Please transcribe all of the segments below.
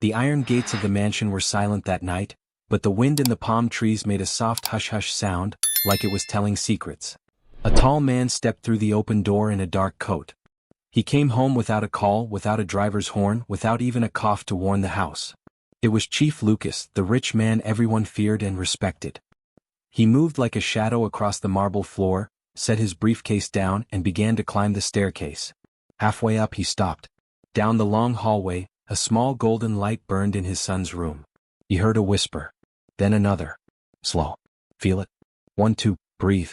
The iron gates of the mansion were silent that night, but the wind in the palm trees made a soft hush-hush sound, like it was telling secrets. A tall man stepped through the open door in a dark coat. He came home without a call, without a driver's horn, without even a cough to warn the house. It was Chief Lucas, the rich man everyone feared and respected. He moved like a shadow across the marble floor, set his briefcase down and began to climb the staircase. Halfway up he stopped. Down the long hallway, a small golden light burned in his son's room. He heard a whisper. Then another. Slow. Feel it? 1, 2, breathe.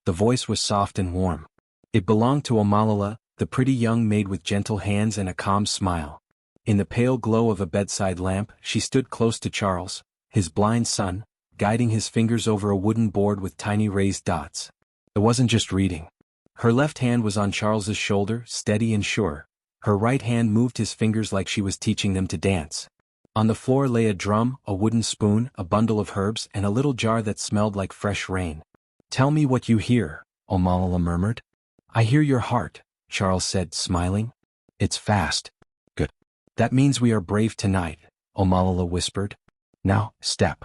The voice was soft and warm. It belonged to Omalala, the pretty young maid with gentle hands and a calm smile. In the pale glow of a bedside lamp, she stood close to Charles, his blind son, guiding his fingers over a wooden board with tiny raised dots. It wasn't just reading. Her left hand was on Charles's shoulder, steady and sure. Her right hand moved his fingers like she was teaching them to dance. On the floor lay a drum, a wooden spoon, a bundle of herbs, and a little jar that smelled like fresh rain. "Tell me what you hear," Omalala murmured. "I hear your heart," Charles said, smiling. "It's fast." "Good. That means we are brave tonight," Omalala whispered. "Now, step."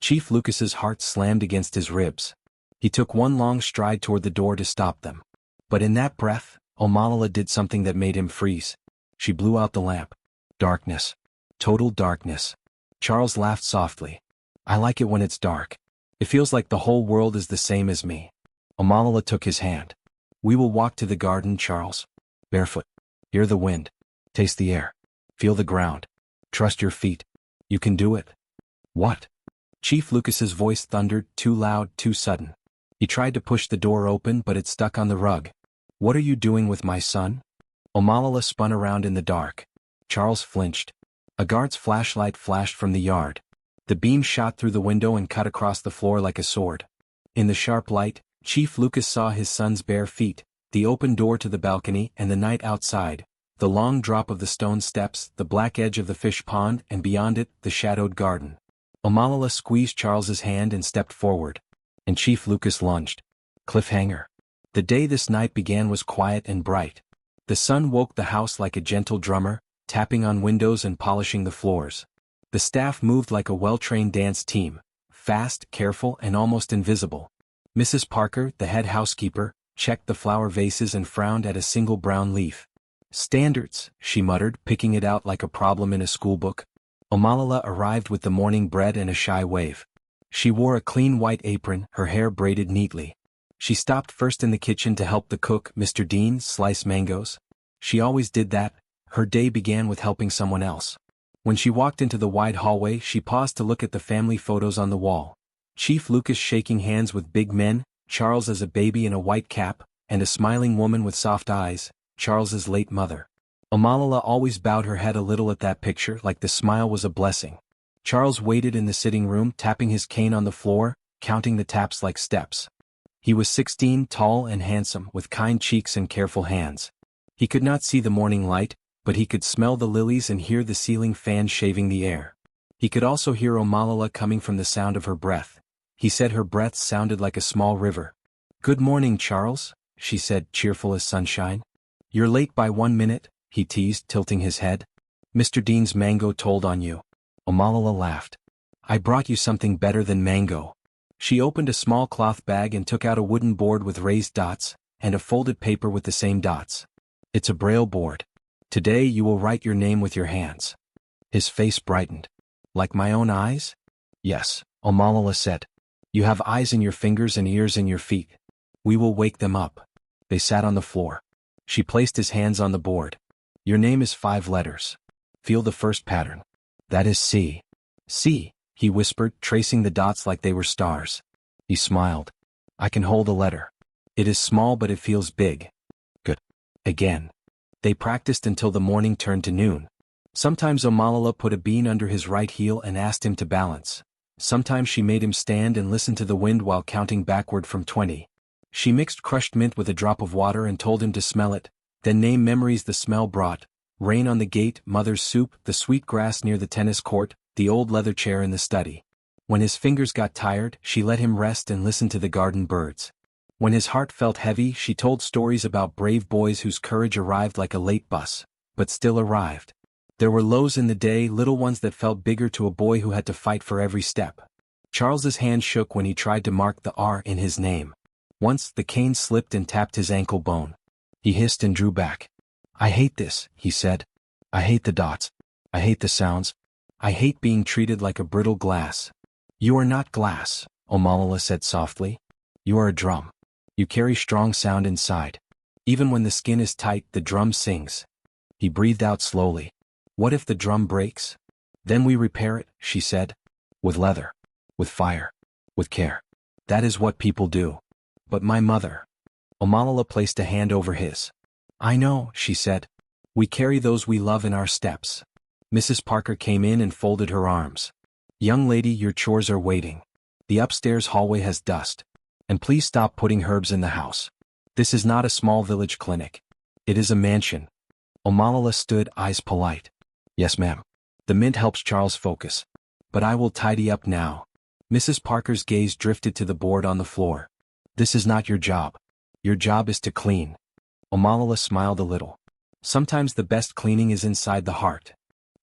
Chief Lucas's heart slammed against his ribs. He took one long stride toward the door to stop them. But in that breath, Omalala did something that made him freeze. She blew out the lamp. Darkness. Total darkness. Charles laughed softly. "I like it when it's dark. It feels like the whole world is the same as me." Omalala took his hand. "We will walk to the garden, Charles. Barefoot. Hear the wind. Taste the air. Feel the ground. Trust your feet. You can do it." "What?" Chief Lucas's voice thundered, too loud, too sudden. He tried to push the door open, but it stuck on the rug. "What are you doing with my son?" Omalala spun around in the dark. Charles flinched. A guard's flashlight flashed from the yard. The beam shot through the window and cut across the floor like a sword. In the sharp light, Chief Lucas saw his son's bare feet, the open door to the balcony and the night outside, the long drop of the stone steps, the black edge of the fish pond, and beyond it, the shadowed garden. Omalala squeezed Charles's hand and stepped forward. And Chief Lucas lunged. Cliffhanger. The day this night began was quiet and bright. The sun woke the house like a gentle drummer, tapping on windows and polishing the floors. The staff moved like a well-trained dance team, fast, careful, and almost invisible. Mrs. Parker, the head housekeeper, checked the flower vases and frowned at a single brown leaf. "Standards," she muttered, picking it out like a problem in a schoolbook. Omalala arrived with the morning bread and a shy wave. She wore a clean white apron, her hair braided neatly. She stopped first in the kitchen to help the cook, Mr. Dean, slice mangoes. She always did that. Her day began with helping someone else. When she walked into the wide hallway, she paused to look at the family photos on the wall. Chief Lucas shaking hands with big men, Charles as a baby in a white cap, and a smiling woman with soft eyes, Charles's late mother. Omalala always bowed her head a little at that picture, like the smile was a blessing. Charles waited in the sitting room, tapping his cane on the floor, counting the taps like steps. He was 16, tall and handsome, with kind cheeks and careful hands. He could not see the morning light, but he could smell the lilies and hear the ceiling fan shaving the air. He could also hear Omalala coming from the sound of her breath. He said her breath sounded like a small river. "Good morning, Charles," she said, cheerful as sunshine. "You're late by 1 minute," he teased, tilting his head. "Mr. Dean's mango told on you." Omalala laughed. "I brought you something better than mango." She opened a small cloth bag and took out a wooden board with raised dots, and a folded paper with the same dots. "It's a braille board. Today you will write your name with your hands." His face brightened. "Like my own eyes?" "Yes," Omalala said. "You have eyes in your fingers and ears in your feet. We will wake them up." They sat on the floor. She placed his hands on the board. "Your name is 5 letters. Feel the first pattern. That is C." "C," he whispered, tracing the dots like they were stars. He smiled. "I can hold a letter. It is small but it feels big." "Good." Again. They practiced until the morning turned to noon. Sometimes Omalala put a bean under his right heel and asked him to balance. Sometimes she made him stand and listen to the wind while counting backward from 20. She mixed crushed mint with a drop of water and told him to smell it, then name memories the smell brought: rain on the gate, mother's soup, the sweet grass near the tennis court, the old leather chair in the study. When his fingers got tired, she let him rest and listen to the garden birds. When his heart felt heavy, she told stories about brave boys whose courage arrived like a late bus, but still arrived. There were lows in the day, little ones that felt bigger to a boy who had to fight for every step. Charles's hand shook when he tried to mark the R in his name. Once, the cane slipped and tapped his ankle bone. He hissed and drew back. "I hate this," he said. "I hate the dots. I hate the sounds. I hate being treated like a brittle glass." "You are not glass," Omalala said softly. "You are a drum. You carry strong sound inside. Even when the skin is tight, the drum sings." He breathed out slowly. "What if the drum breaks?" "Then we repair it," she said. "With leather. With fire. With care. That is what people do." "But my mother." Omalala placed a hand over his. "I know," she said. "We carry those we love in our steps." Mrs. Parker came in and folded her arms. "Young lady, your chores are waiting. The upstairs hallway has dust. And please stop putting herbs in the house. This is not a small village clinic. It is a mansion." Omalala stood, eyes polite. "Yes, ma'am. The mint helps Charles focus. But I will tidy up now." Mrs. Parker's gaze drifted to the board on the floor. "This is not your job. Your job is to clean." Omalala smiled a little. "Sometimes the best cleaning is inside the heart."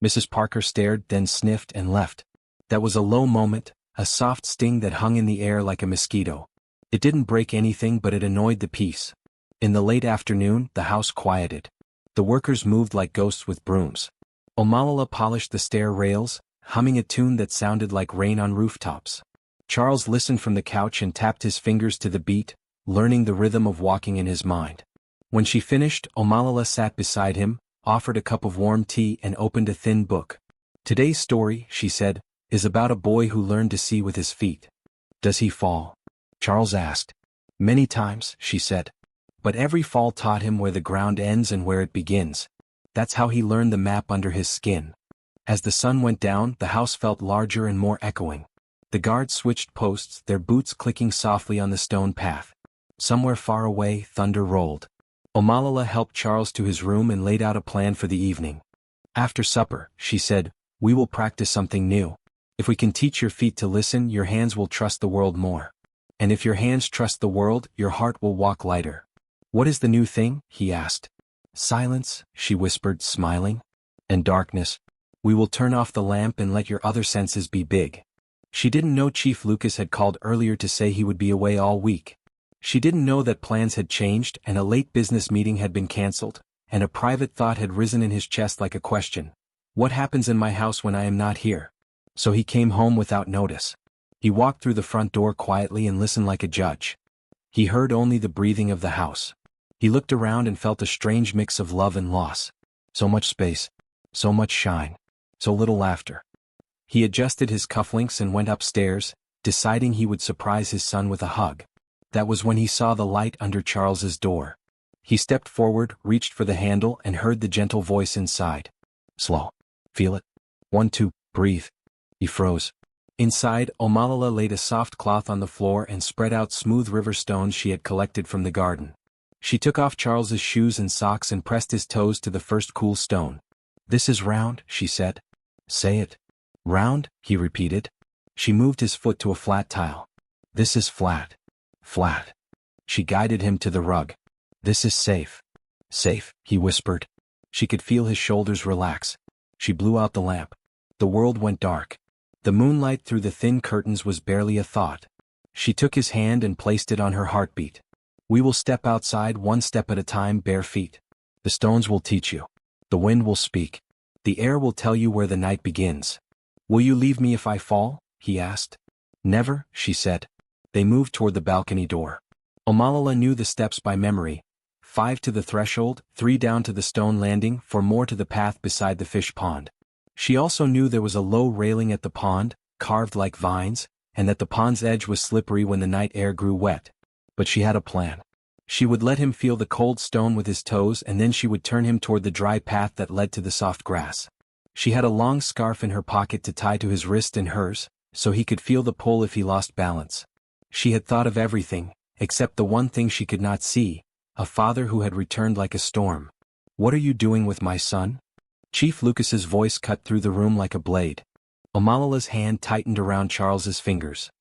Mrs. Parker stared, then sniffed and left. That was a low moment, a soft sting that hung in the air like a mosquito. It didn't break anything, but it annoyed the peace. In the late afternoon, the house quieted. The workers moved like ghosts with brooms. Omalala polished the stair rails, humming a tune that sounded like rain on rooftops. Charles listened from the couch and tapped his fingers to the beat, learning the rhythm of walking in his mind. When she finished, Omalala sat beside him, offered a cup of warm tea and opened a thin book. "Today's story," she said, "is about a boy who learned to see with his feet." "Does he fall?" Charles asked. "Many times," she said. "But every fall taught him where the ground ends and where it begins. That's how he learned the map under his skin." As the sun went down, the house felt larger and more echoing. The guards switched posts, their boots clicking softly on the stone path. Somewhere far away, thunder rolled. Omalala helped Charles to his room and laid out a plan for the evening. "After supper," she said, "we will practice something new. If we can teach your feet to listen, your hands will trust the world more. And if your hands trust the world, your heart will walk lighter." "What is the new thing?" he asked. "Silence," she whispered, smiling. "And darkness. We will turn off the lamp and let your other senses be big." She didn't know Chief Lucas had called earlier to say he would be away all week. She didn't know that plans had changed and a late business meeting had been cancelled, and a private thought had risen in his chest like a question. What happens in my house when I am not here? So he came home without notice. He walked through the front door quietly and listened like a judge. He heard only the breathing of the house. He looked around and felt a strange mix of love and loss. So much space. So much shine. So little laughter. He adjusted his cufflinks and went upstairs, deciding he would surprise his son with a hug. That was when he saw the light under Charles's door. He stepped forward, reached for the handle and heard the gentle voice inside. "Slow. Feel it. 1, 2, breathe." He froze. Inside, Omalala laid a soft cloth on the floor and spread out smooth river stones she had collected from the garden. She took off Charles's shoes and socks and pressed his toes to the first cool stone. "This is round," she said. "Say it." "Round," he repeated. She moved his foot to a flat tile. "This is flat. Flat." She guided him to the rug. "This is safe." "Safe," he whispered. She could feel his shoulders relax. She blew out the lamp. The world went dark. The moonlight through the thin curtains was barely a thought. She took his hand and placed it on her heartbeat. "We will step outside one step at a time, bare feet. The stones will teach you. The wind will speak. The air will tell you where the night begins." "Will you leave me if I fall?" he asked. "Never," she said. They moved toward the balcony door. Omalala knew the steps by memory. 5 to the threshold, 3 down to the stone landing, 4 more to the path beside the fish pond. She also knew there was a low railing at the pond, carved like vines, and that the pond's edge was slippery when the night air grew wet. But she had a plan. She would let him feel the cold stone with his toes and then she would turn him toward the dry path that led to the soft grass. She had a long scarf in her pocket to tie to his wrist and hers, so he could feel the pull if he lost balance. She had thought of everything, except the one thing she could not see, a father who had returned like a storm. "What are you doing with my son?" Chief Lucas's voice cut through the room like a blade. Omalala's hand tightened around Charles's fingers.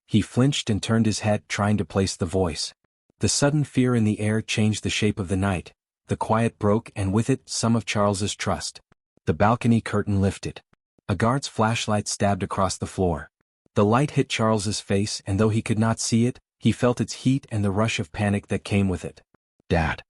He flinched and turned his head, trying to place the voice. The sudden fear in the air changed the shape of the night. The quiet broke and with it some of Charles's trust. The balcony curtain lifted. A guard's flashlight stabbed across the floor. The light hit Charles's face, and though he could not see it, he felt its heat and the rush of panic that came with it. "Dad,"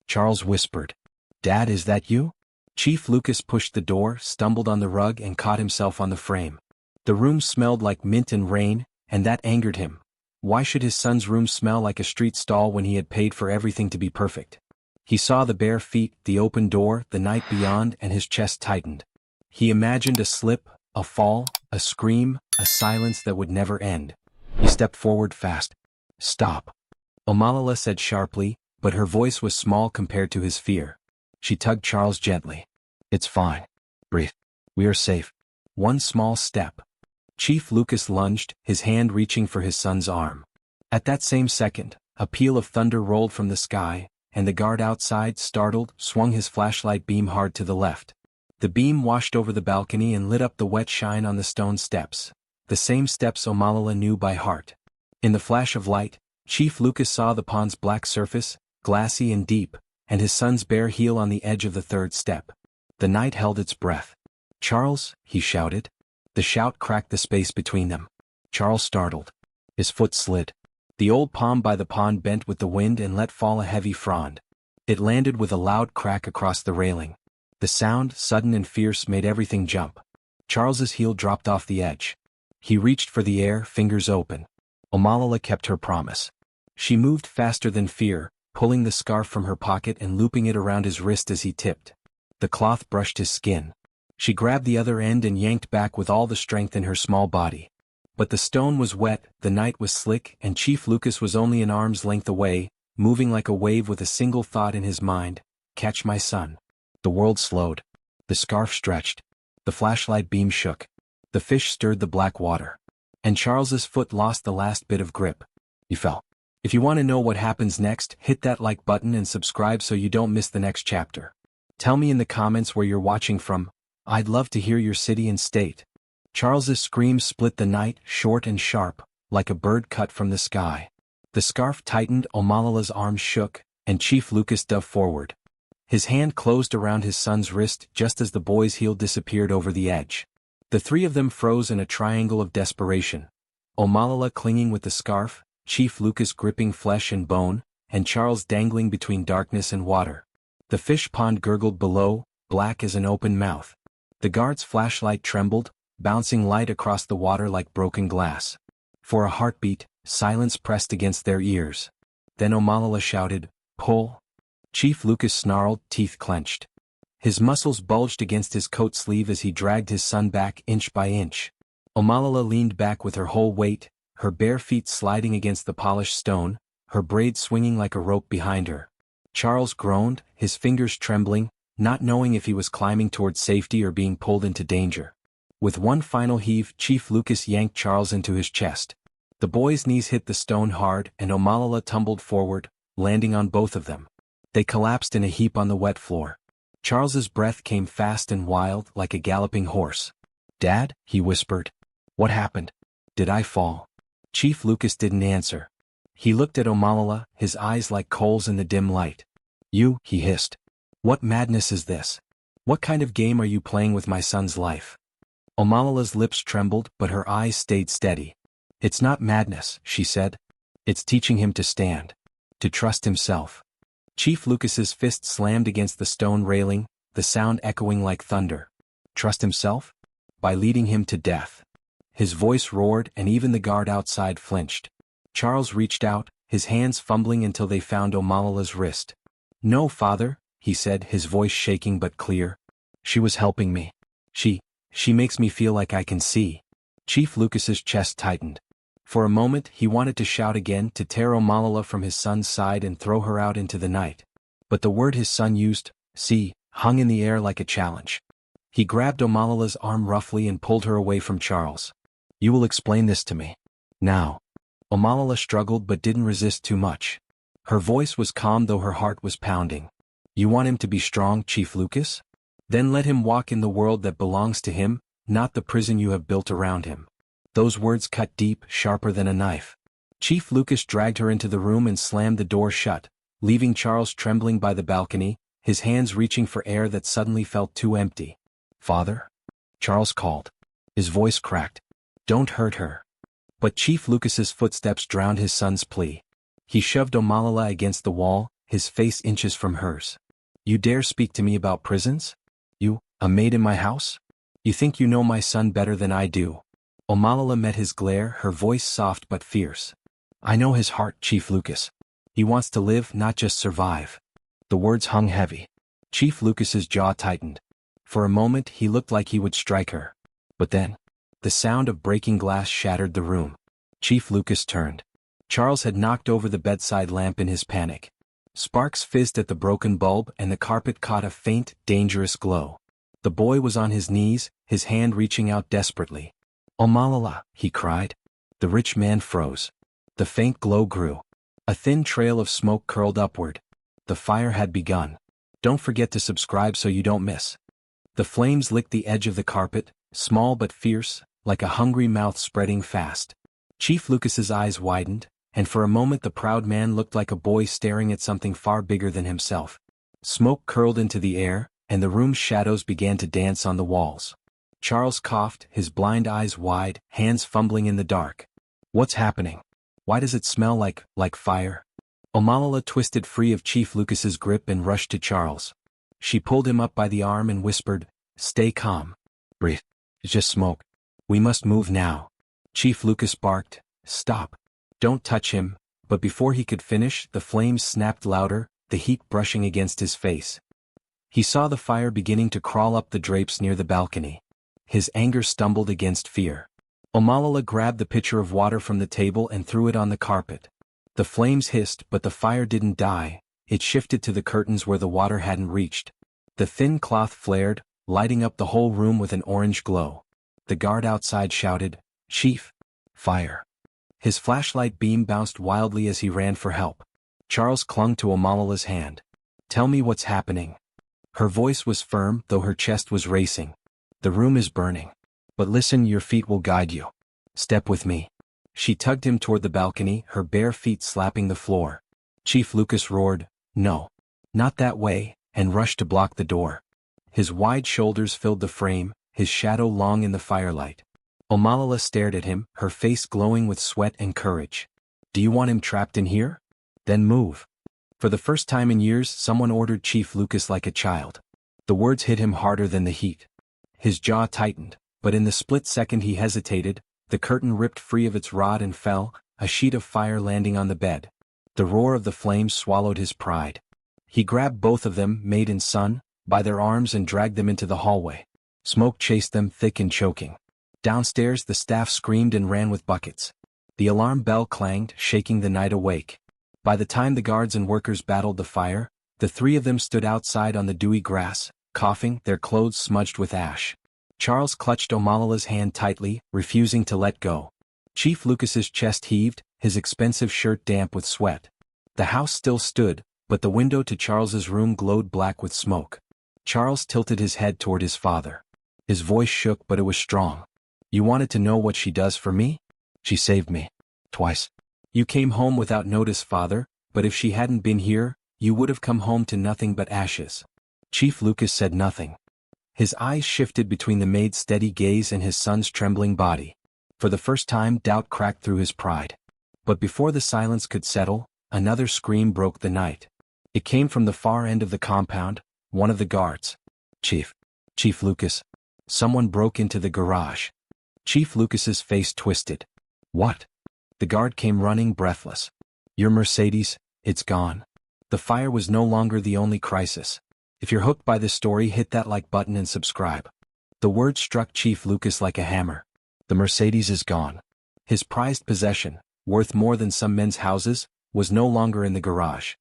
Charles whispered. "Dad, is that you?" Chief Lucas pushed the door, stumbled on the rug, and caught himself on the frame. The room smelled like mint and rain, and that angered him. Why should his son's room smell like a street stall when he had paid for everything to be perfect? He saw the bare feet, the open door, the night beyond, and his chest tightened. He imagined a slip, a fall, a scream, a silence that would never end. He stepped forward fast. "Stop," Omalala said sharply, but her voice was small compared to his fear. She tugged Charles gently. "It's fine. Breathe. We are safe. One small step." Chief Lucas lunged, his hand reaching for his son's arm. At that same second, a peal of thunder rolled from the sky, and the guard outside, startled, swung his flashlight beam hard to the left. The beam washed over the balcony and lit up the wet shine on the stone steps, the same steps Omalala knew by heart. In the flash of light, Chief Lucas saw the pond's black surface, glassy and deep, and his son's bare heel on the edge of the third step. The night held its breath. "Charles," he shouted. The shout cracked the space between them. Charles startled. His foot slid. The old palm by the pond bent with the wind and let fall a heavy frond. It landed with a loud crack across the railing. The sound, sudden and fierce, made everything jump. Charles's heel dropped off the edge. He reached for the air, fingers open. Omalala kept her promise. She moved faster than fear, pulling the scarf from her pocket and looping it around his wrist as he tipped. The cloth brushed his skin. She grabbed the other end and yanked back with all the strength in her small body. But the stone was wet, the night was slick, and Chief Lucas was only an arm's length away, moving like a wave with a single thought in his mind: "Catch my son." The world slowed. The scarf stretched. The flashlight beam shook. The fish stirred the black water. And Charles's foot lost the last bit of grip. He fell. If you want to know what happens next, hit that like button and subscribe so you don't miss the next chapter. Tell me in the comments where you're watching from. I'd love to hear your city and state. Charles's scream split the night, short and sharp, like a bird cut from the sky. The scarf tightened, Omalala's arms shook, and Chief Lucas dove forward. His hand closed around his son's wrist just as the boy's heel disappeared over the edge. The three of them froze in a triangle of desperation. Omalala clinging with the scarf, Chief Lucas gripping flesh and bone, and Charles dangling between darkness and water. The fish pond gurgled below, black as an open mouth. The guard's flashlight trembled, bouncing light across the water like broken glass. For a heartbeat, silence pressed against their ears. Then Omalala shouted, "Pull!" Chief Lucas snarled, teeth clenched. His muscles bulged against his coat sleeve as he dragged his son back inch by inch. Omalala leaned back with her whole weight, her bare feet sliding against the polished stone, her braid swinging like a rope behind her. Charles groaned, his fingers trembling, not knowing if he was climbing toward safety or being pulled into danger. With one final heave, Chief Lucas yanked Charles into his chest. The boy's knees hit the stone hard, and Omalala tumbled forward, landing on both of them. They collapsed in a heap on the wet floor. Charles's breath came fast and wild, like a galloping horse. "Dad," he whispered. "What happened? Did I fall?" Chief Lucas didn't answer. He looked at Omalala, his eyes like coals in the dim light. "You," he hissed. "What madness is this? What kind of game are you playing with my son's life?" Omalala's lips trembled, but her eyes stayed steady. "It's not madness," she said. "It's teaching him to stand. To trust himself." Chief Lucas's fist slammed against the stone railing, the sound echoing like thunder. Trust himself? By leading him to death. His voice roared, and even the guard outside flinched. Charles reached out, his hands fumbling until they found Omalala's wrist. "No, father," he said, his voice shaking but clear. "She was helping me. She makes me feel like I can see." Chief Lucas's chest tightened. For a moment he wanted to shout again, to tear Omalala from his son's side and throw her out into the night. But the word his son used, "see," hung in the air like a challenge. He grabbed Omalala's arm roughly and pulled her away from Charles. "You will explain this to me. Now." Omalala struggled but didn't resist too much. Her voice was calm though her heart was pounding. "You want him to be strong, Chief Lucas? Then let him walk in the world that belongs to him, not the prison you have built around him." Those words cut deep, sharper than a knife. Chief Lucas dragged her into the room and slammed the door shut, leaving Charles trembling by the balcony, his hands reaching for air that suddenly felt too empty. "Father?" Charles called. His voice cracked. "Don't hurt her." But Chief Lucas's footsteps drowned his son's plea. He shoved Omalala against the wall, his face inches from hers. "You dare speak to me about prisons? You, a maid in my house? You think you know my son better than I do?" Omalala met his glare, her voice soft but fierce. "I know his heart, Chief Lucas. He wants to live, not just survive." The words hung heavy. Chief Lucas's jaw tightened. For a moment he looked like he would strike her. But then, the sound of breaking glass shattered the room. Chief Lucas turned. Charles had knocked over the bedside lamp in his panic. Sparks fizzed at the broken bulb and the carpet caught a faint, dangerous glow. The boy was on his knees, his hand reaching out desperately. "Omalala," he cried. The rich man froze. The faint glow grew. A thin trail of smoke curled upward. The fire had begun. Don't forget to subscribe so you don't miss. The flames licked the edge of the carpet, small but fierce, like a hungry mouth spreading fast. Chief Lucas's eyes widened, and for a moment the proud man looked like a boy staring at something far bigger than himself. Smoke curled into the air, and the room's shadows began to dance on the walls. Charles coughed, his blind eyes wide, hands fumbling in the dark. "What's happening? Why does it smell like fire?" Omalala twisted free of Chief Lucas's grip and rushed to Charles. She pulled him up by the arm and whispered, "Stay calm. Breathe. It's just smoke. We must move now." Chief Lucas barked, "Stop. Don't touch him," but before he could finish, the flames snapped louder, the heat brushing against his face. He saw the fire beginning to crawl up the drapes near the balcony. His anger stumbled against fear. Omalala grabbed the pitcher of water from the table and threw it on the carpet. The flames hissed, but the fire didn't die. It shifted to the curtains where the water hadn't reached. The thin cloth flared, lighting up the whole room with an orange glow. The guard outside shouted, "Chief! Fire!" His flashlight beam bounced wildly as he ran for help. Charles clung to Omalala's hand. "Tell me what's happening." Her voice was firm, though her chest was racing. "The room is burning. But listen, your feet will guide you. Step with me." She tugged him toward the balcony, her bare feet slapping the floor. Chief Lucas roared, "No. Not that way," and rushed to block the door. His wide shoulders filled the frame, his shadow long in the firelight. Omalala stared at him, her face glowing with sweat and courage. "Do you want him trapped in here? Then move." For the first time in years, someone ordered Chief Lucas like a child. The words hit him harder than the heat. His jaw tightened, but in the split second he hesitated, the curtain ripped free of its rod and fell, a sheet of fire landing on the bed. The roar of the flames swallowed his pride. He grabbed both of them, maid and son, by their arms and dragged them into the hallway. Smoke chased them, thick and choking. Downstairs the staff screamed and ran with buckets. The alarm bell clanged, shaking the night awake. By the time the guards and workers battled the fire, the three of them stood outside on the dewy grass, coughing, their clothes smudged with ash. Charles clutched Omalala's hand tightly, refusing to let go. Chief Lucas's chest heaved, his expensive shirt damp with sweat. The house still stood, but the window to Charles's room glowed black with smoke. Charles tilted his head toward his father. His voice shook, but it was strong. "You wanted to know what she does for me? She saved me. Twice. You came home without notice, father, but if she hadn't been here, you would have come home to nothing but ashes." Chief Lucas said nothing. His eyes shifted between the maid's steady gaze and his son's trembling body. For the first time, doubt cracked through his pride. But before the silence could settle, another scream broke the night. It came from the far end of the compound, one of the guards. Chief Lucas. Someone broke into the garage." Chief Lucas's face twisted. "What?" The guard came running, breathless. "Your Mercedes, it's gone." The fire was no longer the only crisis. If you're hooked by this story, hit that like button and subscribe. The word struck Chief Lucas like a hammer. The Mercedes is gone. His prized possession, worth more than some men's houses, was no longer in the garage.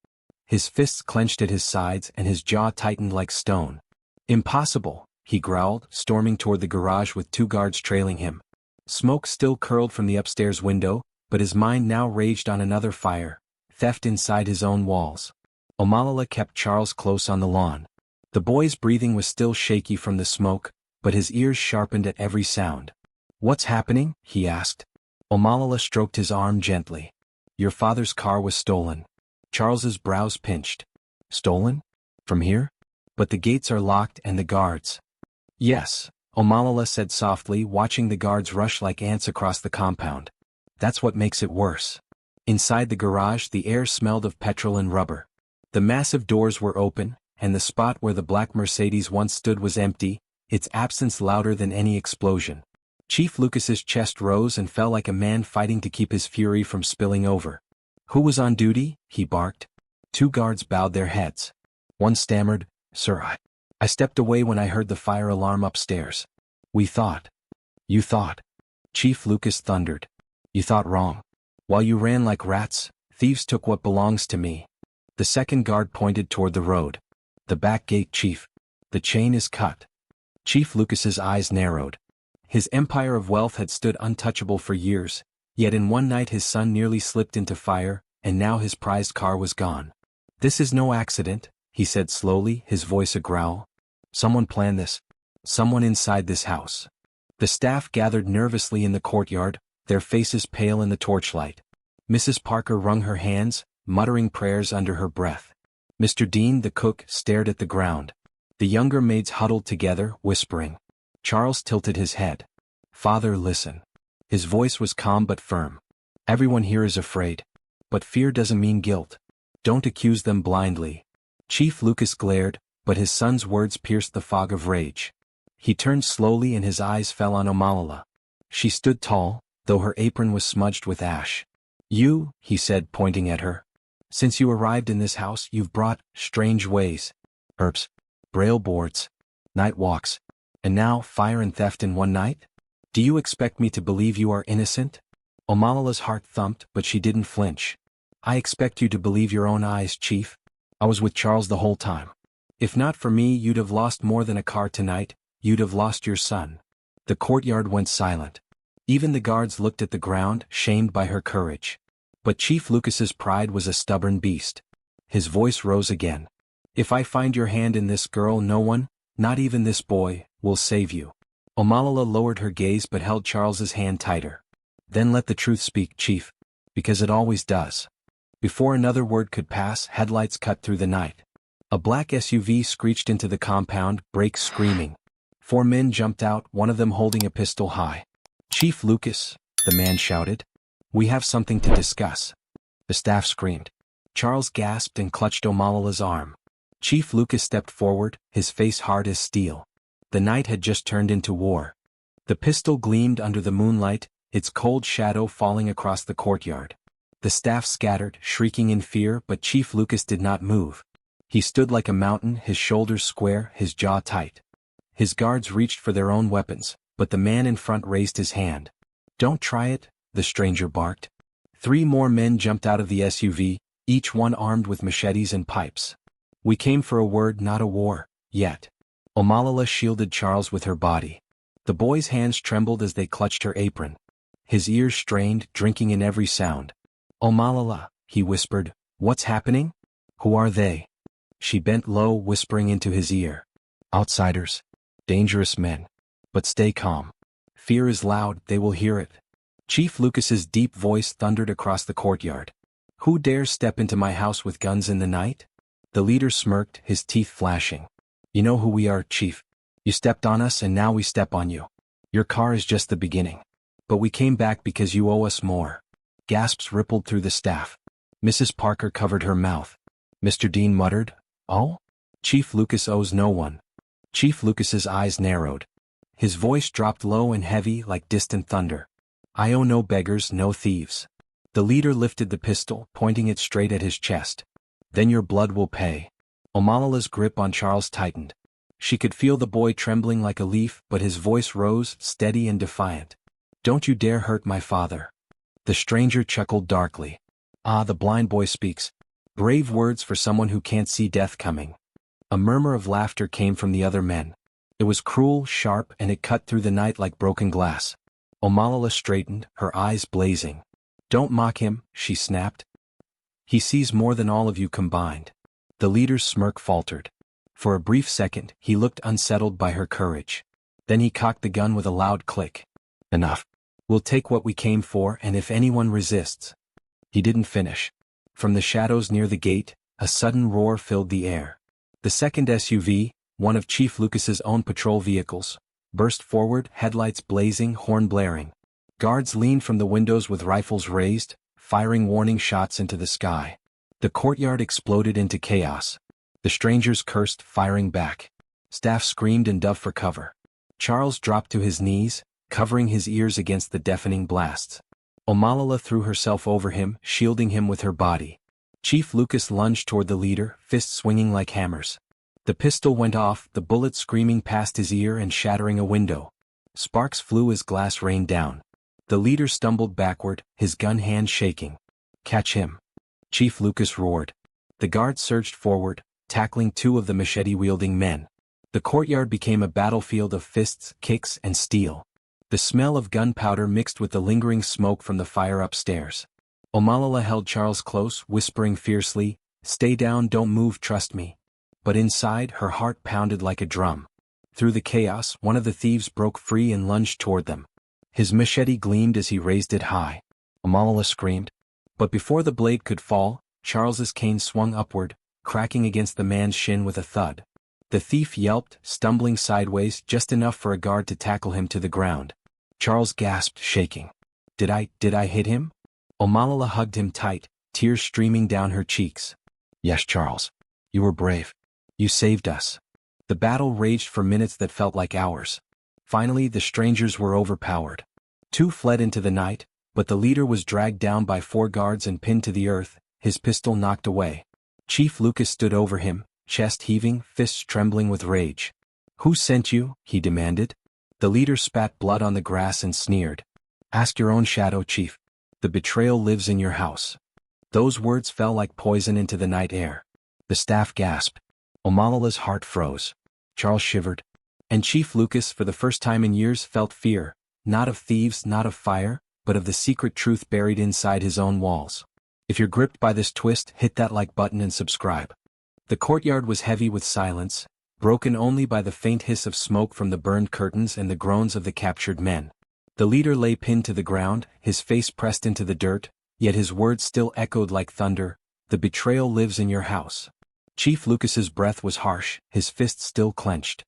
His fists clenched at his sides and his jaw tightened like stone. "Impossible," he growled, storming toward the garage with two guards trailing him. Smoke still curled from the upstairs window, but his mind now raged on another fire, theft inside his own walls. Omalala kept Charles close on the lawn. The boy's breathing was still shaky from the smoke, but his ears sharpened at every sound. "What's happening?" he asked. Omalala stroked his arm gently. "Your father's car was stolen." Charles's brows pinched. "Stolen? From here? But the gates are locked and the guards." Yes, Omalala said softly, watching the guards rush like ants across the compound. That's what makes it worse. Inside the garage, the air smelled of petrol and rubber. The massive doors were open, and the spot where the black Mercedes once stood was empty, its absence louder than any explosion. Chief Lucas's chest rose and fell like a man fighting to keep his fury from spilling over. "Who was on duty?" he barked. 2 guards bowed their heads. One stammered, "Sir, I stepped away when I heard the fire alarm upstairs. We thought." "You thought?" Chief Lucas thundered. "You thought wrong. While you ran like rats, thieves took what belongs to me." The second guard pointed toward the road. "The back gate, Chief. The chain is cut." Chief Lucas's eyes narrowed. His empire of wealth had stood untouchable for years, yet in one night his son nearly slipped into fire, and now his prized car was gone. "This is no accident," he said slowly, his voice a growl. "Someone planned this. Someone inside this house." The staff gathered nervously in the courtyard, their faces pale in the torchlight. Mrs. Parker wrung her hands, muttering prayers under her breath. Mr. Dean, the cook, stared at the ground. The younger maids huddled together, whispering. Charles tilted his head. "Father, listen." His voice was calm but firm. "Everyone here is afraid. But fear doesn't mean guilt. Don't accuse them blindly." Chief Lucas glared, but his son's words pierced the fog of rage. He turned slowly and his eyes fell on Omalala. She stood tall, though her apron was smudged with ash. "You," he said, pointing at her. "Since you arrived in this house, you've brought strange ways. Herbs, braille boards, night walks, and now fire and theft in one night? Do you expect me to believe you are innocent?" Omalala's heart thumped, but she didn't flinch. "I expect you to believe your own eyes, Chief. I was with Charles the whole time. If not for me, you'd have lost more than a car tonight, you'd have lost your son." The courtyard went silent. Even the guards looked at the ground, shamed by her courage. But Chief Lucas's pride was a stubborn beast. His voice rose again. "If I find your hand in this girl, no one, not even this boy, will save you." Omalala lowered her gaze but held Charles's hand tighter. "Then let the truth speak, Chief. Because it always does." Before another word could pass, headlights cut through the night. A black SUV screeched into the compound, brakes screaming. 4 men jumped out, one of them holding a pistol high. "Chief Lucas," the man shouted. "We have something to discuss." The staff screamed. Charles gasped and clutched Omalala's arm. Chief Lucas stepped forward, his face hard as steel. The night had just turned into war. The pistol gleamed under the moonlight, its cold shadow falling across the courtyard. The staff scattered, shrieking in fear, but Chief Lucas did not move. He stood like a mountain, his shoulders square, his jaw tight. His guards reached for their own weapons, but the man in front raised his hand. "Don't try it," the stranger barked. 3 more men jumped out of the SUV, each one armed with machetes and pipes. "We came for a word, not a war, yet." Omalala shielded Charles with her body. The boy's hands trembled as they clutched her apron. His ears strained, drinking in every sound. "Omalala," he whispered, "what's happening? Who are they?" She bent low, whispering into his ear. "Outsiders. Dangerous men. But stay calm. Fear is loud, they will hear it." Chief Lucas's deep voice thundered across the courtyard. "Who dares step into my house with guns in the night?" The leader smirked, his teeth flashing. "You know who we are, Chief. You stepped on us and now we step on you. Your car is just the beginning. But we came back because you owe us more." Gasps rippled through the staff. Mrs. Parker covered her mouth. Mr. Dean muttered, "Oh? Chief Lucas owes no one." Chief Lucas's eyes narrowed. His voice dropped low and heavy like distant thunder. "I owe no beggars, no thieves." The leader lifted the pistol, pointing it straight at his chest. "Then your blood will pay." Omalala's grip on Charles tightened. She could feel the boy trembling like a leaf, but his voice rose, steady and defiant. "Don't you dare hurt my father." The stranger chuckled darkly. "Ah, the blind boy speaks. Brave words for someone who can't see death coming." A murmur of laughter came from the other men. It was cruel, sharp, and it cut through the night like broken glass. Omalala straightened, her eyes blazing. "Don't mock him," she snapped. "He sees more than all of you combined." The leader's smirk faltered. For a brief second, he looked unsettled by her courage. Then he cocked the gun with a loud click. "Enough. We'll take what we came for, and if anyone resists." He didn't finish. From the shadows near the gate, a sudden roar filled the air. The second SUV, one of Chief Lucas's own patrol vehicles, burst forward, headlights blazing, horn blaring. Guards leaned from the windows with rifles raised, firing warning shots into the sky. The courtyard exploded into chaos. The strangers cursed, firing back. Staff screamed and dove for cover. Charles dropped to his knees, covering his ears against the deafening blasts. Omalala threw herself over him, shielding him with her body. Chief Lucas lunged toward the leader, fists swinging like hammers. The pistol went off, the bullet screaming past his ear and shattering a window. Sparks flew as glass rained down. The leader stumbled backward, his gun hand shaking. "Catch him!" Chief Lucas roared. The guards surged forward, tackling two of the machete-wielding men. The courtyard became a battlefield of fists, kicks, and steel. The smell of gunpowder mixed with the lingering smoke from the fire upstairs. Omalala held Charles close, whispering fiercely, "Stay down, don't move, trust me." But inside, her heart pounded like a drum. Through the chaos, one of the thieves broke free and lunged toward them. His machete gleamed as he raised it high. Omalala screamed. But before the blade could fall, Charles's cane swung upward, cracking against the man's shin with a thud. The thief yelped, stumbling sideways just enough for a guard to tackle him to the ground. Charles gasped, shaking. Did I hit him?" Omalala hugged him tight, tears streaming down her cheeks. "Yes, Charles. You were brave. You saved us." The battle raged for minutes that felt like hours. Finally, the strangers were overpowered. Two fled into the night, but the leader was dragged down by 4 guards and pinned to the earth, his pistol knocked away. Chief Lucas stood over him, chest heaving, fists trembling with rage. "Who sent you?" he demanded. The leader spat blood on the grass and sneered. "Ask your own shadow, Chief. The betrayal lives in your house." Those words fell like poison into the night air. The staff gasped. Omalala's heart froze. Charles shivered. And Chief Lucas, for the first time in years, felt fear, not of thieves, not of fire, but of the secret truth buried inside his own walls. If you're gripped by this twist, hit that like button and subscribe. The courtyard was heavy with silence, broken only by the faint hiss of smoke from the burned curtains and the groans of the captured men. The leader lay pinned to the ground, his face pressed into the dirt, yet his words still echoed like thunder, "The betrayal lives in your house." Chief Lucas's breath was harsh, his fists still clenched.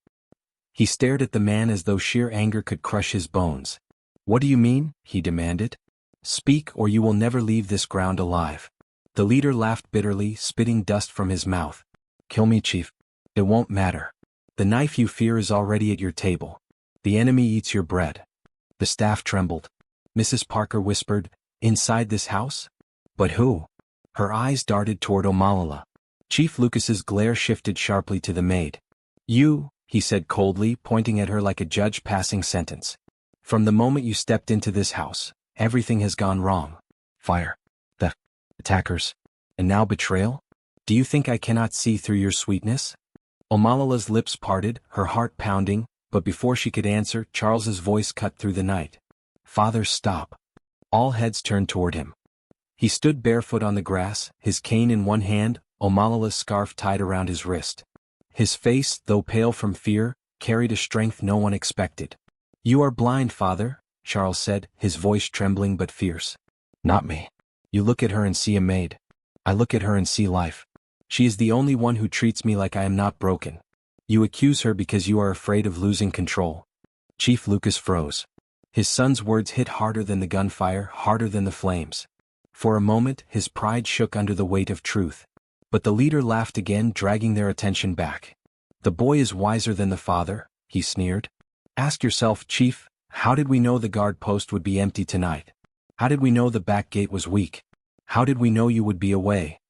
He stared at the man as though sheer anger could crush his bones. "What do you mean?" he demanded. "Speak, or you will never leave this ground alive." The leader laughed bitterly, spitting dust from his mouth. "Kill me, Chief. It won't matter. The knife you fear is already at your table. The enemy eats your bread." The staff trembled. Mrs. Parker whispered, "Inside this house? But who?" Her eyes darted toward Omalala. Chief Lucas's glare shifted sharply to the maid. "You," he said coldly, pointing at her like a judge passing sentence. "From the moment you stepped into this house, everything has gone wrong. Fire, theft, attackers, and now betrayal? Do you think I cannot see through your sweetness?" Omalala's lips parted, her heart pounding, but before she could answer, Charles's voice cut through the night. "Father, stop." All heads turned toward him. He stood barefoot on the grass, his cane in one hand, Omalala's scarf tied around his wrist. His face, though pale from fear, carried a strength no one expected. "You are blind, Father," Charles said, his voice trembling but fierce. "Not me. You look at her and see a maid. I look at her and see life. She is the only one who treats me like I am not broken. You accuse her because you are afraid of losing control." Chief Lucas froze. His son's words hit harder than the gunfire, harder than the flames. For a moment, his pride shook under the weight of truth. But the leader laughed again, dragging their attention back. "The boy is wiser than the father," he sneered. "Ask yourself, Chief, how did we know the guard post would be empty tonight? How did we know the back gate was weak? How did we know you would be away?"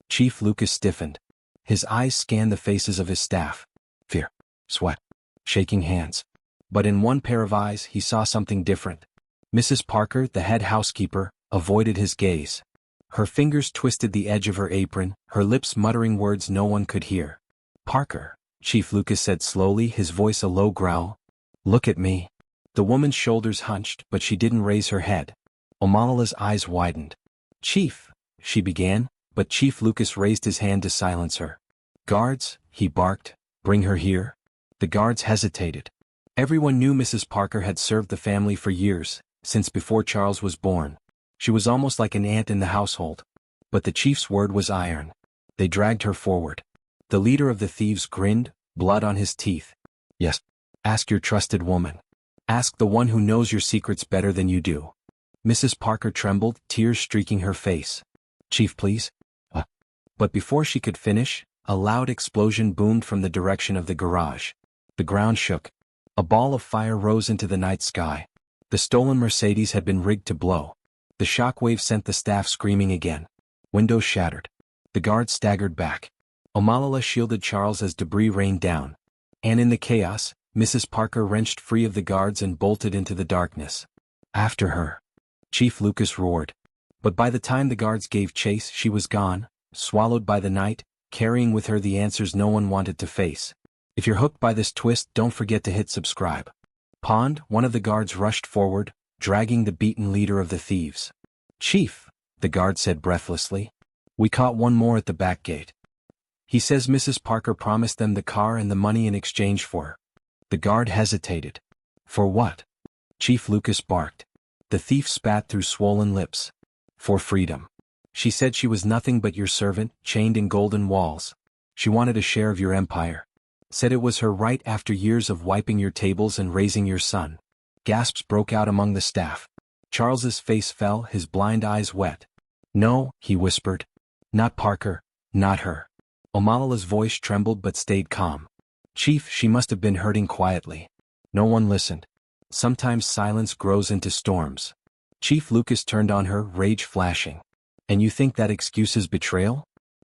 Chief Lucas stiffened. His eyes scanned the faces of his staff. Fear, sweat, shaking hands. But in one pair of eyes he saw something different. Mrs. Parker, the head housekeeper, avoided his gaze. Her fingers twisted the edge of her apron, her lips muttering words no one could hear. "Parker," Chief Lucas said slowly, his voice a low growl. "Look at me." The woman's shoulders hunched, but she didn't raise her head. Omalala's eyes widened. "Chief," she began, but Chief Lucas raised his hand to silence her. "Guards," he barked, "bring her here." The guards hesitated. Everyone knew Mrs. Parker had served the family for years, since before Charles was born. She was almost like an aunt in the household. But the chief's word was iron. They dragged her forward. The leader of the thieves grinned, blood on his teeth. Yes. Ask your trusted woman. Ask the one who knows your secrets better than you do. Mrs. Parker trembled, tears streaking her face. Chief, please? But before she could finish, a loud explosion boomed from the direction of the garage. The ground shook. A ball of fire rose into the night sky. The stolen Mercedes had been rigged to blow. The shockwave sent the staff screaming again. Windows shattered. The guards staggered back. Omalala shielded Charles as debris rained down. And in the chaos, Mrs. Parker wrenched free of the guards and bolted into the darkness. After her. Chief Lucas roared. But by the time the guards gave chase, she was gone, swallowed by the night, carrying with her the answers no one wanted to face. If you're hooked by this twist, don't forget to hit subscribe. Pond, one of the guards rushed forward, dragging the beaten leader of the thieves. Chief, the guard said breathlessly. We caught one more at the back gate. He says Mrs. Parker promised them the car and the money in exchange for her. The guard hesitated. For what? Chief Lucas barked. The thief spat through swollen lips. For freedom. She said she was nothing but your servant, chained in golden walls. She wanted a share of your empire. Said it was her right after years of wiping your tables and raising your son. Gasps broke out among the staff. Charles's face fell, his blind eyes wet. No, he whispered. Not Parker, not her. Omalala's voice trembled but stayed calm. Chief, she must have been hurting quietly. No one listened. Sometimes silence grows into storms. Chief Lucas turned on her, rage flashing. And you think that excuses betrayal?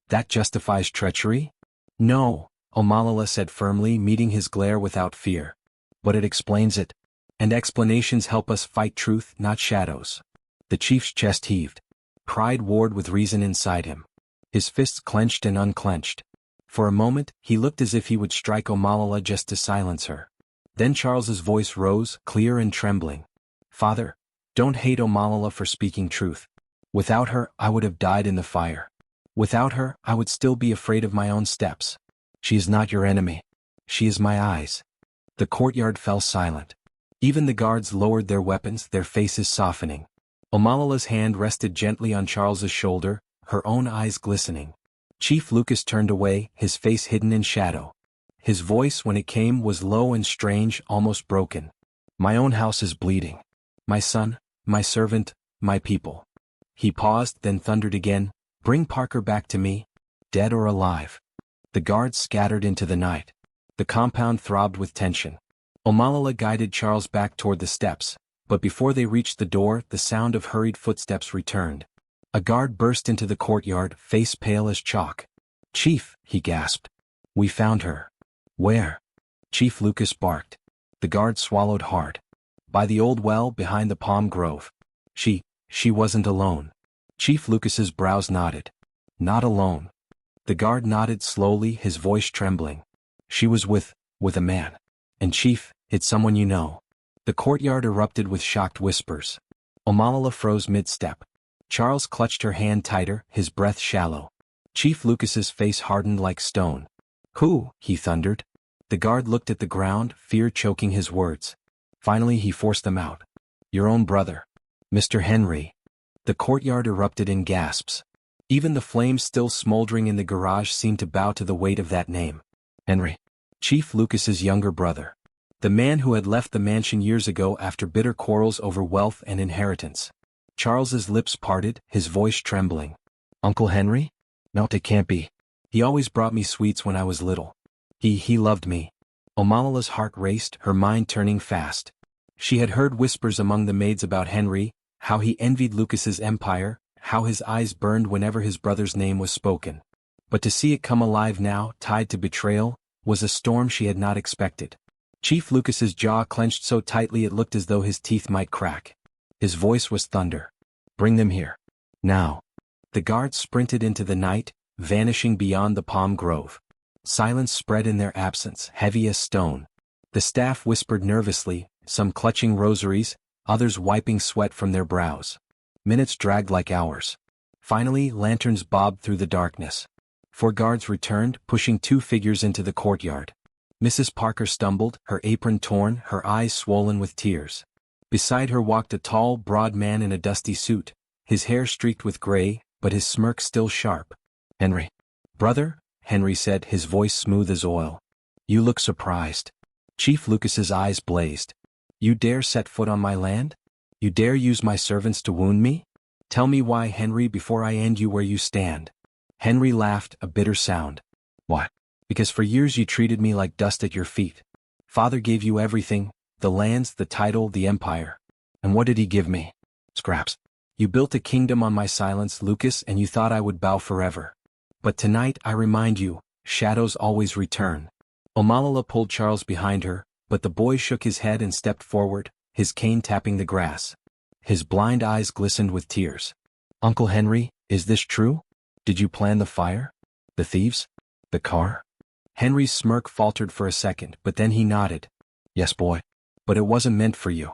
That justifies treachery? No, Omalala said firmly, meeting his glare without fear. But it explains it. And explanations help us fight truth, not shadows. The chief's chest heaved. Pride warred with reason inside him. His fists clenched and unclenched. For a moment, he looked as if he would strike Omalala just to silence her. Then Charles's voice rose, clear and trembling. Father, don't hate Omalala for speaking truth. Without her, I would have died in the fire. Without her, I would still be afraid of my own steps. She is not your enemy. She is my eyes. The courtyard fell silent. Even the guards lowered their weapons, their faces softening. Omalala's hand rested gently on Charles's shoulder, her own eyes glistening. Chief Lucas turned away, his face hidden in shadow. His voice, when it came, was low and strange, almost broken. My own house is bleeding. My son, my servant, my people. He paused, then thundered again, bring Parker back to me, dead or alive. The guards scattered into the night. The compound throbbed with tension. Omalala guided Charles back toward the steps, but before they reached the door, the sound of hurried footsteps returned. A guard burst into the courtyard, face pale as chalk. Chief, he gasped. We found her. Where? Chief Lucas barked. The guard swallowed hard. By the old well behind the palm grove. She wasn't alone. Chief Lucas's brows knotted. Not alone. The guard nodded slowly, his voice trembling. She was with a man. And Chief, it's someone you know. The courtyard erupted with shocked whispers. Omalala froze mid-step. Charles clutched her hand tighter, his breath shallow. Chief Lucas's face hardened like stone. Who? He thundered. The guard looked at the ground, fear choking his words. Finally he forced them out. Your own brother. Mr. Henry. The courtyard erupted in gasps. Even the flames still smoldering in the garage seemed to bow to the weight of that name. Henry. Chief Lucas's younger brother. The man who had left the mansion years ago after bitter quarrels over wealth and inheritance. Charles's lips parted, his voice trembling. Uncle Henry? No, it can't be. He always brought me sweets when I was little. He loved me. Omalala's heart raced, her mind turning fast. She had heard whispers among the maids about Henry, how he envied Lucas's empire, how his eyes burned whenever his brother's name was spoken. But to see it come alive now, tied to betrayal, was a storm she had not expected. Chief Lucas's jaw clenched so tightly it looked as though his teeth might crack. His voice was thunder. Bring them here. Now. The guards sprinted into the night, vanishing beyond the palm grove. Silence spread in their absence, heavy as stone. The staff whispered nervously, some clutching rosaries, others wiping sweat from their brows. Minutes dragged like hours. Finally, lanterns bobbed through the darkness. 4 guards returned, pushing 2 figures into the courtyard. Mrs. Parker stumbled, her apron torn, her eyes swollen with tears. Beside her walked a tall, broad man in a dusty suit, his hair streaked with gray, but his smirk still sharp. Henry. Brother? Henry said, his voice smooth as oil. You look surprised. Chief Lucas's eyes blazed. You dare set foot on my land? You dare use my servants to wound me? Tell me why, Henry, before I end you where you stand. Henry laughed, a bitter sound. What? Because for years you treated me like dust at your feet. Father gave you everything, the lands, the title, the empire. And what did he give me? Scraps. You built a kingdom on my silence, Lucas, and you thought I would bow forever. But tonight, I remind you, shadows always return. Omalala pulled Charles behind her, but the boy shook his head and stepped forward, his cane tapping the grass. His blind eyes glistened with tears. Uncle Henry, is this true? Did you plan the fire? The thieves? The car? Henry's smirk faltered for a second, but then he nodded. Yes, boy. But it wasn't meant for you.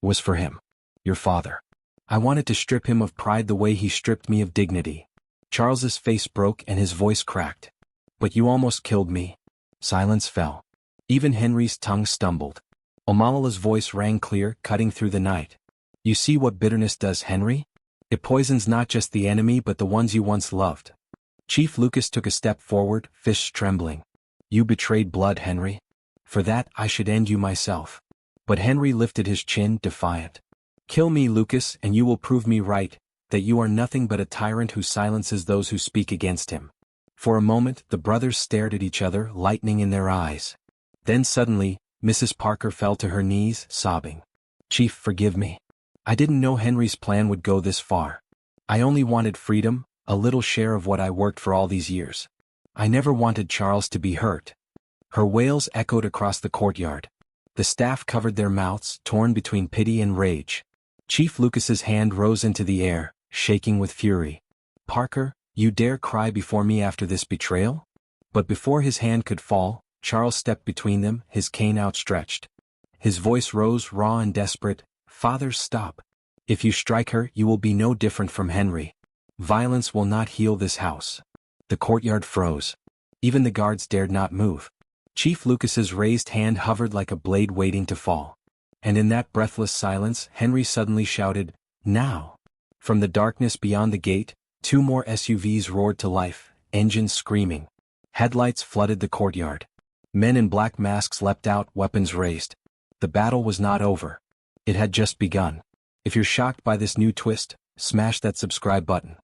It was for him. Your father. I wanted to strip him of pride the way he stripped me of dignity. Charles's face broke and his voice cracked. But you almost killed me. Silence fell. Even Henry's tongue stumbled. Omalala's voice rang clear, cutting through the night. You see what bitterness does, Henry? It poisons not just the enemy but the ones you once loved. Chief Lucas took a step forward, fists trembling. You betrayed blood, Henry. For that, I should end you myself. But Henry lifted his chin, defiant. Kill me, Lucas, and you will prove me right, that you are nothing but a tyrant who silences those who speak against him. For a moment, the brothers stared at each other, lightning in their eyes. Then suddenly, Mrs. Parker fell to her knees, sobbing. Chief, forgive me. I didn't know Henry's plan would go this far. I only wanted freedom, a little share of what I worked for all these years. I never wanted Charles to be hurt. Her wails echoed across the courtyard. The staff covered their mouths, torn between pity and rage. Chief Lucas's hand rose into the air, shaking with fury. Parker, you dare cry before me after this betrayal? But before his hand could fall, Charles stepped between them, his cane outstretched. His voice rose raw and desperate. Father, stop. If you strike her, you will be no different from Henry. Violence will not heal this house. The courtyard froze. Even the guards dared not move. Chief Lucas's raised hand hovered like a blade waiting to fall. And in that breathless silence, Henry suddenly shouted, Now! From the darkness beyond the gate, 2 more SUVs roared to life, engines screaming. Headlights flooded the courtyard. Men in black masks leapt out, weapons raised. The battle was not over. It had just begun. If you're shocked by this new twist, smash that subscribe button.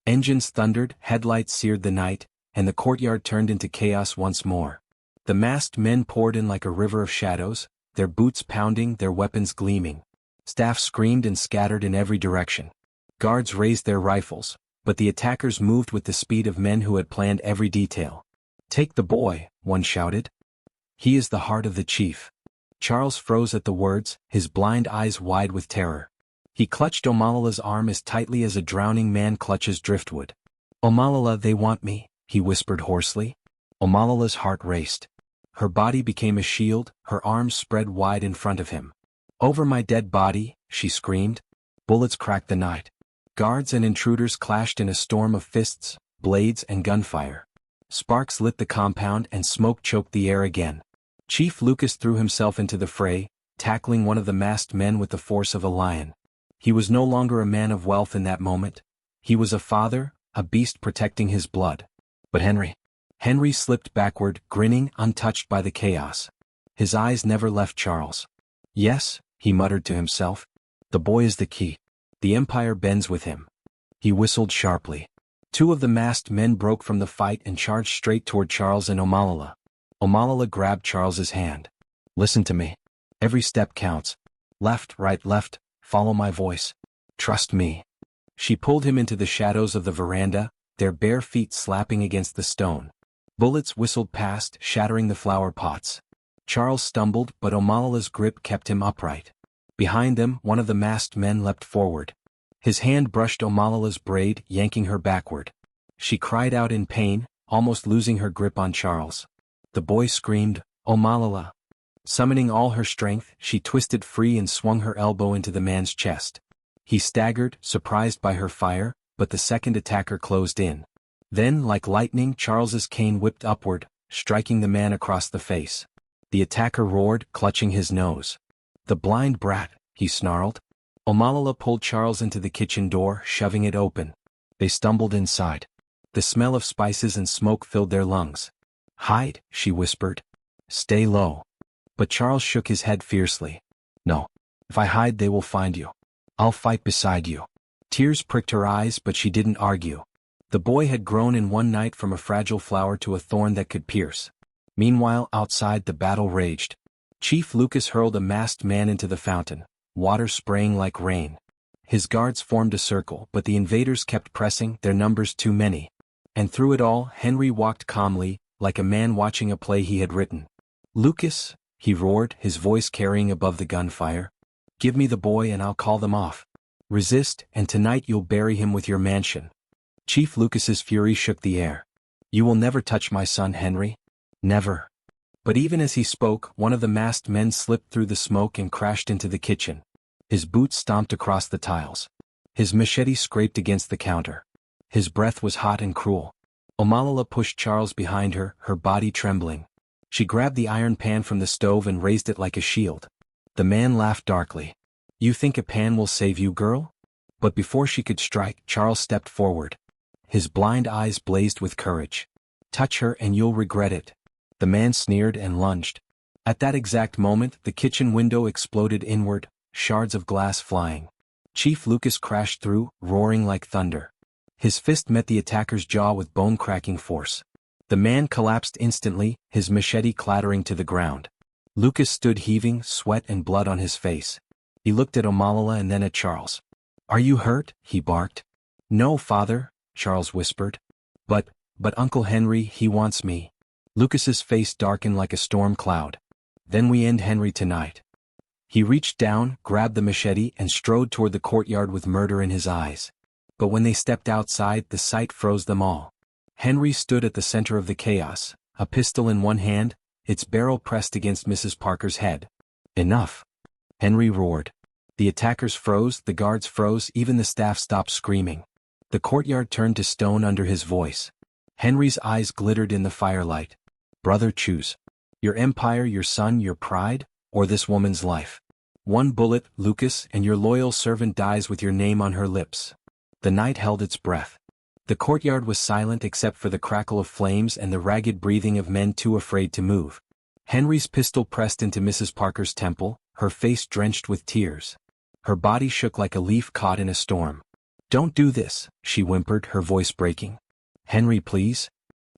Engines thundered, headlights seared the night, and the courtyard turned into chaos once more. The masked men poured in like a river of shadows, their boots pounding, their weapons gleaming. Staff screamed and scattered in every direction. Guards raised their rifles, but the attackers moved with the speed of men who had planned every detail. Take the boy, one shouted. He is the heart of the chief. Charles froze at the words, his blind eyes wide with terror. He clutched Omalala's arm as tightly as a drowning man clutches driftwood. Omalala, they want me, he whispered hoarsely. Omalala's heart raced. Her body became a shield, her arms spread wide in front of him. Over my dead body, she screamed. Bullets cracked the night. Guards and intruders clashed in a storm of fists, blades, and gunfire. Sparks lit the compound and smoke choked the air again. Chief Lucas threw himself into the fray, tackling one of the masked men with the force of a lion. He was no longer a man of wealth in that moment. He was a father, a beast protecting his blood. But Henry slipped backward, grinning, untouched by the chaos. His eyes never left Charles. Yes, he muttered to himself. The boy is the key. The empire bends with him. He whistled sharply. 2 of the masked men broke from the fight and charged straight toward Charles and Omalala. Omalala grabbed Charles's hand. Listen to me. Every step counts. Left, right, left, follow my voice. Trust me. She pulled him into the shadows of the veranda, their bare feet slapping against the stone. Bullets whistled past, shattering the flower pots. Charles stumbled, but Omalala's grip kept him upright. Behind them, one of the masked men leapt forward. His hand brushed Omalala's braid, yanking her backward. She cried out in pain, almost losing her grip on Charles. The boy screamed, Omalala. Summoning all her strength, she twisted free and swung her elbow into the man's chest. He staggered, surprised by her fire, but the second attacker closed in. Then, like lightning, Charles's cane whipped upward, striking the man across the face. The attacker roared, clutching his nose. The blind brat, he snarled. Omalala pulled Charles into the kitchen door, shoving it open. They stumbled inside. The smell of spices and smoke filled their lungs. Hide, she whispered. Stay low. But Charles shook his head fiercely. No. If I hide they will find you. I'll fight beside you. Tears pricked her eyes but she didn't argue. The boy had grown in one night from a fragile flower to a thorn that could pierce. Meanwhile, outside the battle raged. Chief Lucas hurled a masked man into the fountain, water spraying like rain. His guards formed a circle, but the invaders kept pressing, their numbers too many. And through it all, Henry walked calmly, like a man watching a play he had written. Lucas, he roared, his voice carrying above the gunfire. Give me the boy and I'll call them off. Resist, and tonight you'll bury him with your mansion. Chief Lucas's fury shook the air. You will never touch my son, Henry. Never. But even as he spoke, one of the masked men slipped through the smoke and crashed into the kitchen. His boots stomped across the tiles. His machete scraped against the counter. His breath was hot and cruel. Omalala pushed Charles behind her, her body trembling. She grabbed the iron pan from the stove and raised it like a shield. The man laughed darkly. You think a pan will save you, girl? But before she could strike, Charles stepped forward. His blind eyes blazed with courage. Touch her and you'll regret it. The man sneered and lunged. At that exact moment, the kitchen window exploded inward, shards of glass flying. Chief Lucas crashed through, roaring like thunder. His fist met the attacker's jaw with bone-cracking force. The man collapsed instantly, his machete clattering to the ground. Lucas stood heaving, sweat and blood on his face. He looked at Omalala and then at Charles. Are you hurt? He barked. No, father, Charles whispered. But Uncle Henry, he wants me. Lucas's face darkened like a storm cloud. Then we end Henry tonight. He reached down, grabbed the machete and strode toward the courtyard with murder in his eyes. But when they stepped outside, the sight froze them all. Henry stood at the center of the chaos, a pistol in one hand, its barrel pressed against Mrs. Parker's head. Enough! Henry roared. The attackers froze, the guards froze, even the staff stopped screaming. The courtyard turned to stone under his voice. Henry's eyes glittered in the firelight. Brother, choose. Your empire, your son, your pride, or this woman's life. One bullet, Lucas, and your loyal servant dies with your name on her lips. The night held its breath. The courtyard was silent except for the crackle of flames and the ragged breathing of men too afraid to move. Henry's pistol pressed into Mrs. Parker's temple, her face drenched with tears. Her body shook like a leaf caught in a storm. Don't do this, she whimpered, her voice breaking. Henry, please.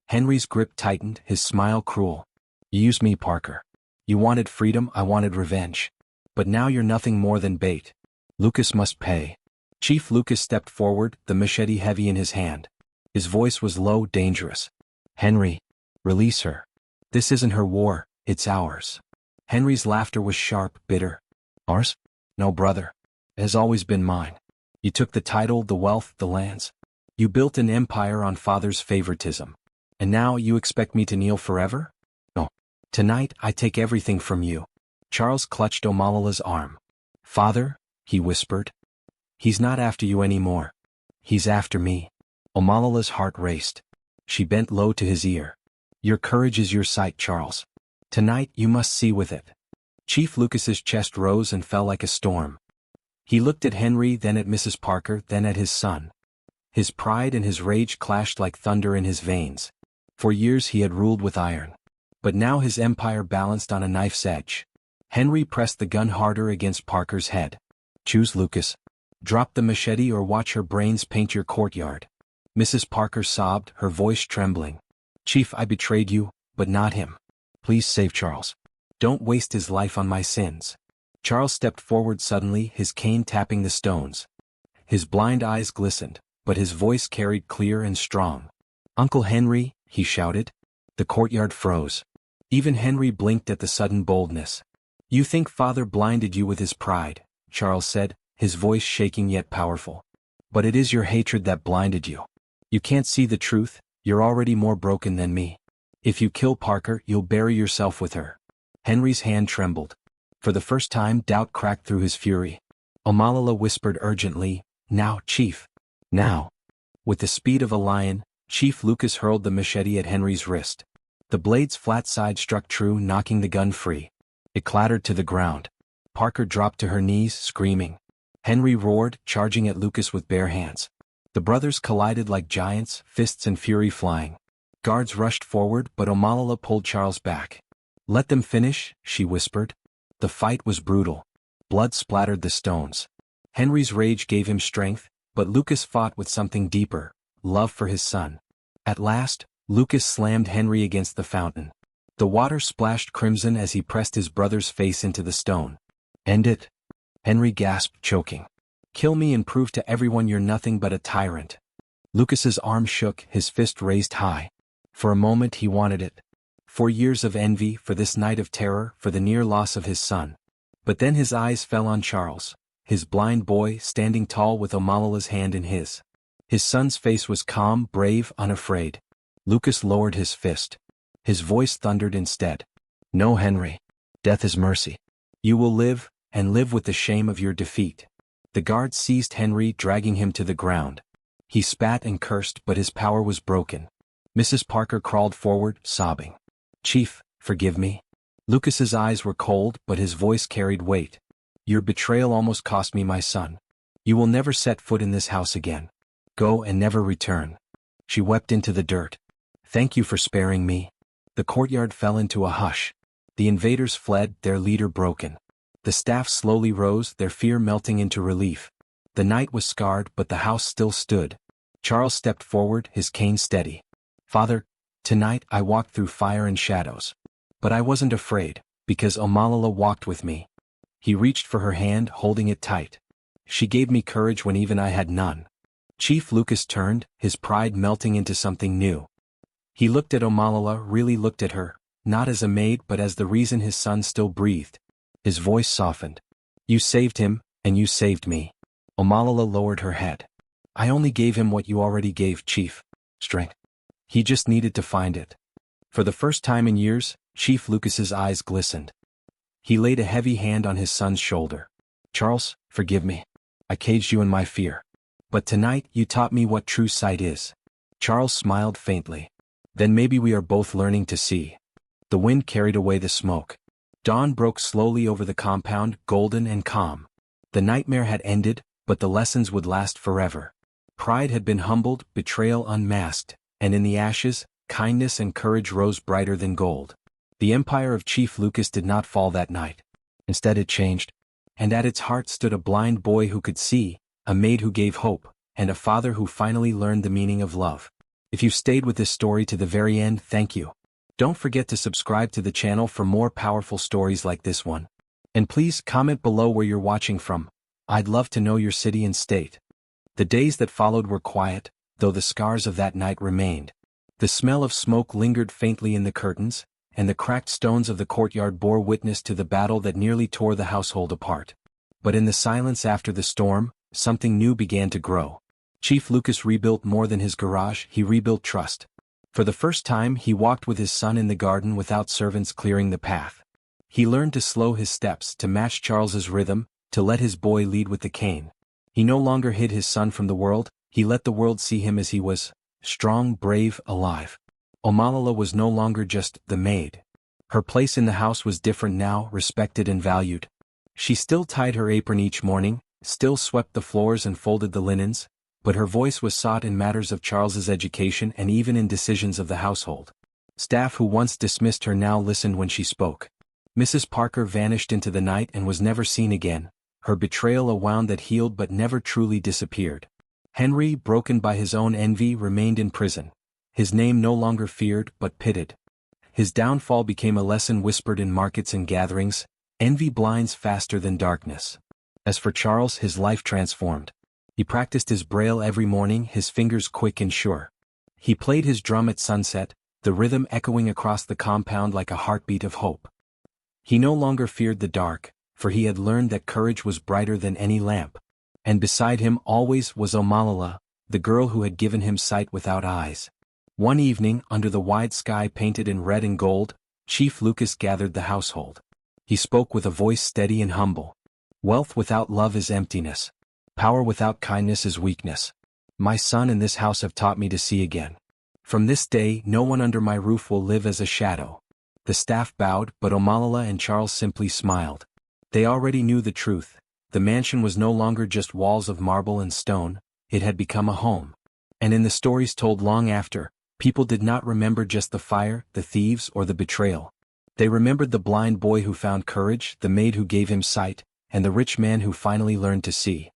Henry's grip tightened, his smile cruel. You used me, Parker. You wanted freedom, I wanted revenge. But now you're nothing more than bait. Lucas must pay. Chief Lucas stepped forward, the machete heavy in his hand. His voice was low, dangerous. Henry, release her. This isn't her war, it's ours. Henry's laughter was sharp, bitter. Ours? No, brother. It has always been mine. You took the title, the wealth, the lands. You built an empire on father's favoritism. And now you expect me to kneel forever? No. Tonight I take everything from you. Charles clutched Omalala's arm. Father, he whispered. He's not after you anymore. He's after me. Omalala's heart raced. She bent low to his ear. Your courage is your sight, Charles. Tonight you must see with it. Chief Lucas's chest rose and fell like a storm. He looked at Henry, then at Mrs. Parker, then at his son. His pride and his rage clashed like thunder in his veins. For years he had ruled with iron. But now his empire balanced on a knife's edge. Henry pressed the gun harder against Parker's head. Choose, Lucas. Drop the machete or watch her brains paint your courtyard. Mrs. Parker sobbed, her voice trembling. Chief, I betrayed you, but not him. Please save Charles. Don't waste his life on my sins. Charles stepped forward suddenly, his cane tapping the stones. His blind eyes glistened, but his voice carried clear and strong. Uncle Henry, he shouted. The courtyard froze. Even Henry blinked at the sudden boldness. You think father blinded you with his pride, Charles said, his voice shaking yet powerful. But it is your hatred that blinded you. You can't see the truth, you're already more broken than me. If you kill Parker, you'll bury yourself with her. Henry's hand trembled. For the first time, doubt cracked through his fury. Omalala whispered urgently, Now, Chief. Now. With the speed of a lion, Chief Lucas hurled the machete at Henry's wrist. The blade's flat side struck true, knocking the gun free. It clattered to the ground. Parker dropped to her knees, screaming. Henry roared, charging at Lucas with bare hands. The brothers collided like giants, fists and fury flying. Guards rushed forward, but Omalala pulled Charles back. "Let them finish," she whispered. The fight was brutal. Blood splattered the stones. Henry's rage gave him strength, but Lucas fought with something deeper, love for his son. At last, Lucas slammed Henry against the fountain. The water splashed crimson as he pressed his brother's face into the stone. "End it," Henry gasped, choking. "Kill me and prove to everyone you're nothing but a tyrant." Lucas's arm shook, his fist raised high. For a moment he wanted it. 4 years of envy, for this night of terror, for the near loss of his son. But then his eyes fell on Charles, his blind boy standing tall with Omalala's hand in his. His son's face was calm, brave, unafraid. Lucas lowered his fist. His voice thundered instead. "No, Henry. Death is mercy. You will live, and live with the shame of your defeat." The guards seized Henry, dragging him to the ground. He spat and cursed, but his power was broken. Mrs. Parker crawled forward, sobbing. "Chief, forgive me." Lucas's eyes were cold, but his voice carried weight. "Your betrayal almost cost me my son. You will never set foot in this house again. Go and never return." She wept into the dirt. "Thank you for sparing me." The courtyard fell into a hush. The invaders fled, their leader broken. The staff slowly rose, their fear melting into relief. The night was scarred, but the house still stood. Charles stepped forward, his cane steady. "Father, tonight I walked through fire and shadows. But I wasn't afraid, because Omalala walked with me." He reached for her hand, holding it tight. "She gave me courage when even I had none." Chief Lucas turned, his pride melting into something new. He looked at Omalala, really looked at her, not as a maid but as the reason his son still breathed. His voice softened. "You saved him, and you saved me." Omalala lowered her head. "I only gave him what you already gave, Chief. Strength. He just needed to find it." For the first time in years, Chief Lucas's eyes glistened. He laid a heavy hand on his son's shoulder. "Charles, forgive me. I caged you in my fear. But tonight you taught me what true sight is." Charles smiled faintly. "Then maybe we are both learning to see." The wind carried away the smoke. Dawn broke slowly over the compound, golden and calm. The nightmare had ended, but the lessons would last forever. Pride had been humbled, betrayal unmasked, and in the ashes, kindness and courage rose brighter than gold. The empire of Chief Lucas did not fall that night. Instead it changed. And at its heart stood a blind boy who could see, a maid who gave hope, and a father who finally learned the meaning of love. If you stayed with this story to the very end, thank you. Don't forget to subscribe to the channel for more powerful stories like this one. And please comment below where you're watching from. I'd love to know your city and state. The days that followed were quiet, though the scars of that night remained. The smell of smoke lingered faintly in the curtains, and the cracked stones of the courtyard bore witness to the battle that nearly tore the household apart. But in the silence after the storm, something new began to grow. Chief Lucas rebuilt more than his garage, he rebuilt trust. For the first time he walked with his son in the garden without servants clearing the path. He learned to slow his steps, to match Charles's rhythm, to let his boy lead with the cane. He no longer hid his son from the world, he let the world see him as he was, strong, brave, alive. Omalala was no longer just the maid. Her place in the house was different now, respected and valued. She still tied her apron each morning, still swept the floors and folded the linens, but her voice was sought in matters of Charles's education and even in decisions of the household. Staff who once dismissed her now listened when she spoke. Mrs. Parker vanished into the night and was never seen again, her betrayal a wound that healed but never truly disappeared. Henry, broken by his own envy, remained in prison. His name no longer feared but pitied. His downfall became a lesson whispered in markets and gatherings: envy blinds faster than darkness. As for Charles, his life transformed. He practiced his braille every morning, his fingers quick and sure. He played his drum at sunset, the rhythm echoing across the compound like a heartbeat of hope. He no longer feared the dark, for he had learned that courage was brighter than any lamp. And beside him always was Omalala, the girl who had given him sight without eyes. One evening, under the wide sky painted in red and gold, Chief Lucas gathered the household. He spoke with a voice steady and humble. "Wealth without love is emptiness. Power without kindness is weakness. My son and this house have taught me to see again. From this day, no one under my roof will live as a shadow." The staff bowed, but Omalala and Charles simply smiled. They already knew the truth. The mansion was no longer just walls of marble and stone, it had become a home. And in the stories told long after, people did not remember just the fire, the thieves, or the betrayal. They remembered the blind boy who found courage, the maid who gave him sight, and the rich man who finally learned to see.